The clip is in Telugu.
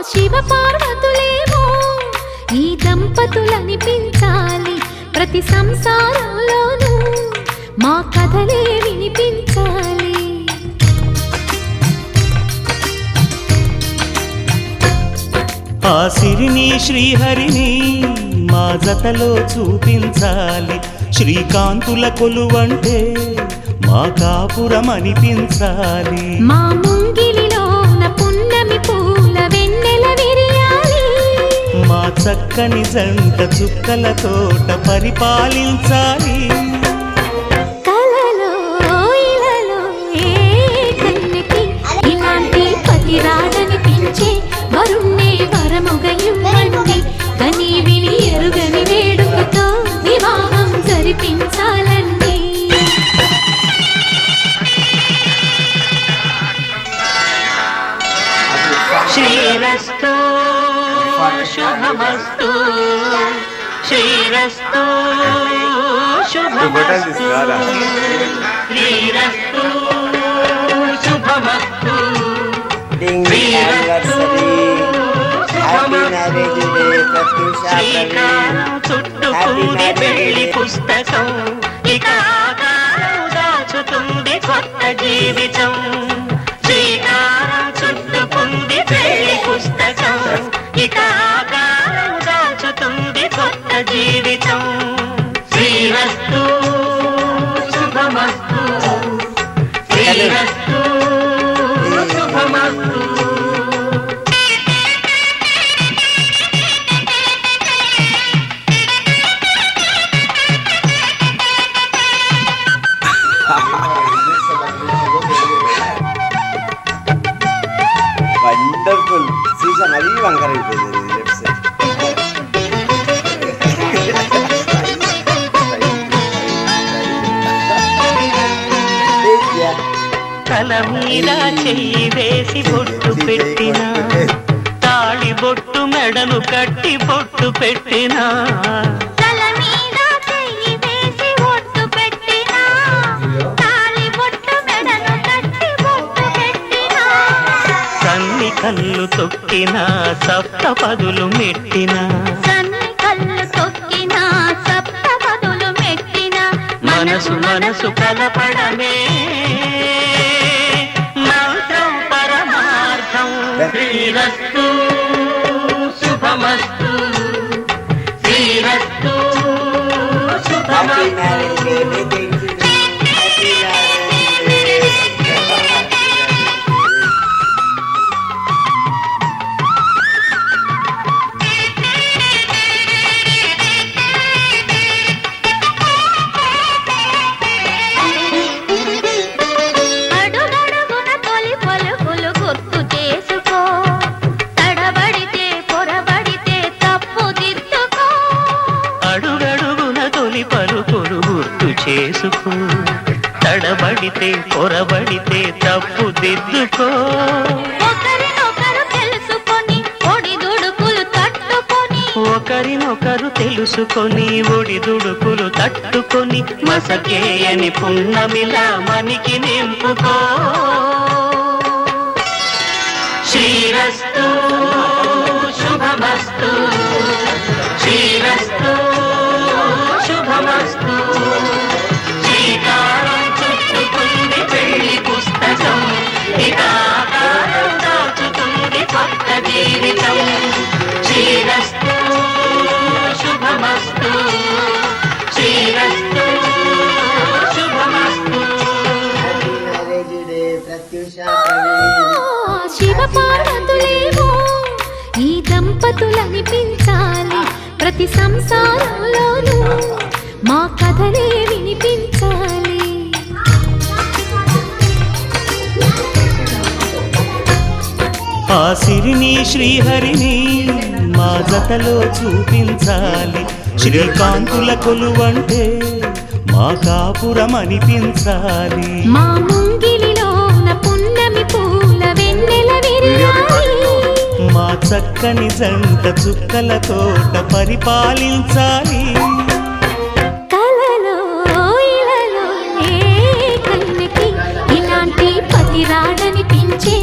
శివ పార్వతులేమో ఈ దంపతులనిపించాలి, ప్రతి సంసారంలోనూ మా కథలే వినిపించాలి. ఆ సిరిని శ్రీహరిని మా జతలో చూపించాలి, శ్రీకాంతుల కొలువంటే మా కాపురం అనిపించాలి. మా ముంగిలిలోన పున్నమి పూల వెన్నెల విరియాలి, మా చక్కని జంట చుక్కల తోట పరిపాలించాలి. కలలో ఇలలో ఏ కన్యకి ఇలాంటి పతి రాడనిపించే వరుణ్ణే వరముగ ఇవ్వండి, కని విని ఎరుగని వేడుకతో వివాహం జరిపించాలండి. శ్రీరస్తు శుభమస్తు, శ్రీరస్తు శుభమస్తు, శ్రీరస్తు శుభమస్తు, శ్రీకారం చుట్టుకుంది పెళ్లి పుస్తకం, ఇక ఆకారం దాచుతుంది కొత్త జీవితం. శ్రీకారం చుట్టుకుంది పెళ్లి పుస్తకం, ఇక ఆకారం దాచుతుంది కొత్త జీవితం. శ్రీరస్తు శుభమస్తు, శ్రీరస్తు శుభమస్తు. వండర్ఫుల్ సీసా మరీ వంకర అయిపోయింది లెఫ్ట్ సైడ్. తల మీద చెయ్యి వేసి బొట్టు పెట్టిన, తాళి బొట్టు మెడను కట్టి బొట్టు పెట్టిన, సన్ని కళ్ళు తొక్కిన సప్త పదులు మెట్టిన, మనసు మనసు కలపడమే మంత్రం పరమార్థం. శ్రీరస్తు శుభమస్తు, శ్రీరస్తు శుభమస్తు. చేసుకో, తడబడితే పొరబడితే తప్పు దిద్దుకో. ఒకరినొకరు తెలుసుకొని ఒడిదుడుకులు తట్టుకొని మసకేయని పున్నమిలా మనికి నింపుకో. శ్రీరస్తు శుభమస్తు, శ్రీరస్తు శుభమస్తు. శ్రీకారం చుట్టుకుంది పెళ్లి పుస్తకం, ఇక ఆకారం దాచుతుంది కొత్త జీవితం. శ్రీరస్తు శుభమస్తు, శ్రీరస్తు శుభమస్తు. శివ పార్వతులేమో ఈ దంపతులనిపించాలి, ప్రతి సంసారంలోనూ మా కథలే వినిపించాలి. ఆ సిరిని శ్రీహరిని మా జతలో చూపించాలి, శ్రీకాంతుల కొలువంటే మా కాపురం అనిపించాలి. మా ముంగిలిలోన పున్నమి పూల వెన్నెల విరియాలి, మా చక్కని జంట చుక్కల తోట పరిపాలించాలి. కలలో ఇలలో ఏ కన్యకి ఇలాంటి పతి రాడనిపించే